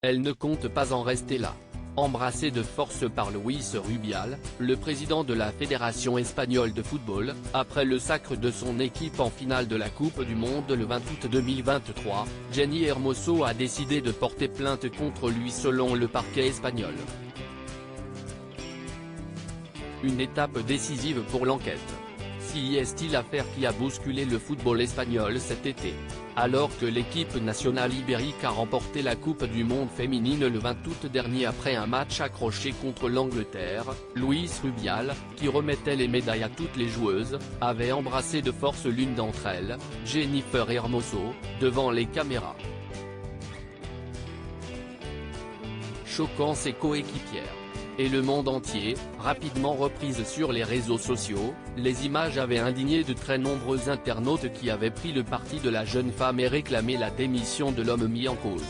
Elle ne compte pas en rester là. Embrassé de force par Luis Rubial, le président de la Fédération espagnole de football, après le sacre de son équipe en finale de la Coupe du Monde le 20 août 2023, Jenni Hermoso a décidé de porter plainte contre lui selon le parquet espagnol. Une étape décisive pour l'enquête. Si est-il l'affaire qui a bousculé le football espagnol cet été. Alors que l'équipe nationale ibérique a remporté la Coupe du Monde féminine le 20 août dernier après un match accroché contre l'Angleterre, Luis Rubial, qui remettait les médailles à toutes les joueuses, avait embrassé de force l'une d'entre elles, Jennifer Hermoso, devant les caméras, choquant ses coéquipières. Et le monde entier, rapidement reprises sur les réseaux sociaux, les images avaient indigné de très nombreux internautes qui avaient pris le parti de la jeune femme et réclamé la démission de l'homme mis en cause.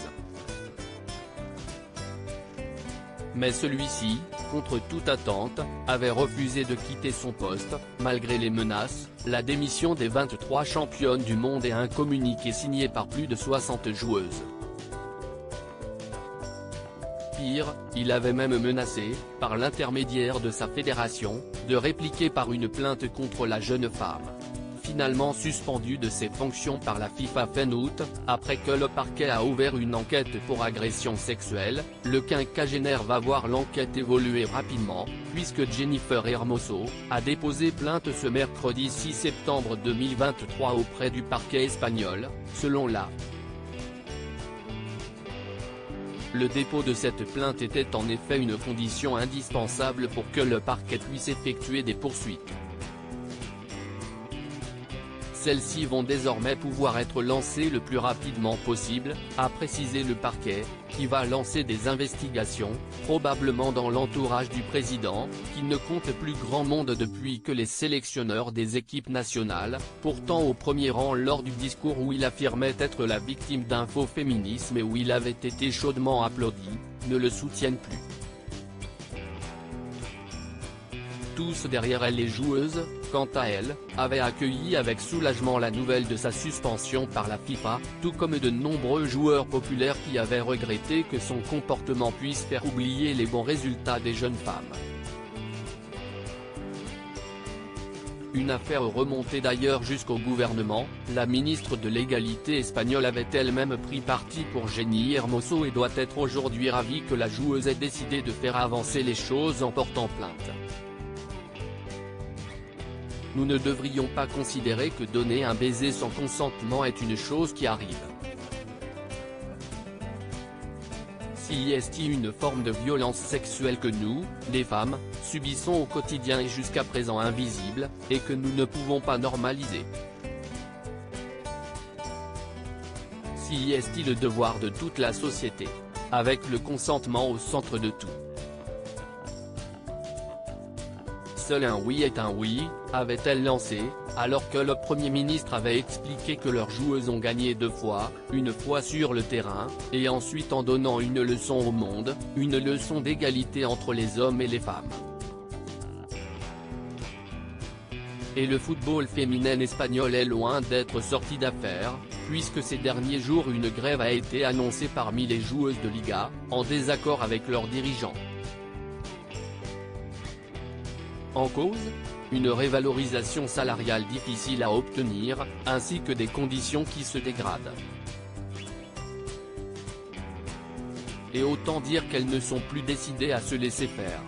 Mais celui-ci, contre toute attente, avait refusé de quitter son poste, malgré les menaces, la démission des 23 championnes du monde et un communiqué signé par plus de 60 joueuses. Pire, il avait même menacé, par l'intermédiaire de sa fédération, de répliquer par une plainte contre la jeune femme. Finalement suspendu de ses fonctions par la FIFA fin août, après que le parquet a ouvert une enquête pour agression sexuelle, le quinquagénaire va voir l'enquête évoluer rapidement, puisque Jennifer Hermoso a déposé plainte ce mercredi 6 septembre 2023 auprès du parquet espagnol, selon la. Le dépôt de cette plainte était en effet une condition indispensable pour que le parquet puisse effectuer des poursuites. Celles-ci vont désormais pouvoir être lancées le plus rapidement possible, a précisé le parquet, qui va lancer des investigations, probablement dans l'entourage du président, qui ne compte plus grand monde depuis que les sélectionneurs des équipes nationales, pourtant au premier rang lors du discours où il affirmait être la victime d'un faux féminisme et où il avait été chaudement applaudi, ne le soutiennent plus. Tous derrière elle, les joueuses, quant à elles, avaient accueilli avec soulagement la nouvelle de sa suspension par la FIFA, tout comme de nombreux joueurs populaires qui avaient regretté que son comportement puisse faire oublier les bons résultats des jeunes femmes. Une affaire remontée d'ailleurs jusqu'au gouvernement, la ministre de l'Égalité espagnole avait elle-même pris parti pour Jenni Hermoso et doit être aujourd'hui ravie que la joueuse ait décidé de faire avancer les choses en portant plainte. Nous ne devrions pas considérer que donner un baiser sans consentement est une chose qui arrive. Si est une forme de violence sexuelle que nous, les femmes, subissons au quotidien et jusqu'à présent invisible, et que nous ne pouvons pas normaliser. Si est le devoir de toute la société, avec le consentement au centre de tout. Seul un oui est un oui, avait-elle lancé, alors que le Premier ministre avait expliqué que leurs joueuses ont gagné 2 fois, une fois sur le terrain, et ensuite en donnant une leçon au monde, une leçon d'égalité entre les hommes et les femmes. Et le football féminin espagnol est loin d'être sorti d'affaire, puisque ces derniers jours une grève a été annoncée parmi les joueuses de Liga, en désaccord avec leurs dirigeants. En cause, une révalorisation salariale difficile à obtenir, ainsi que des conditions qui se dégradent. Et autant dire qu'elles ne sont plus décidées à se laisser faire.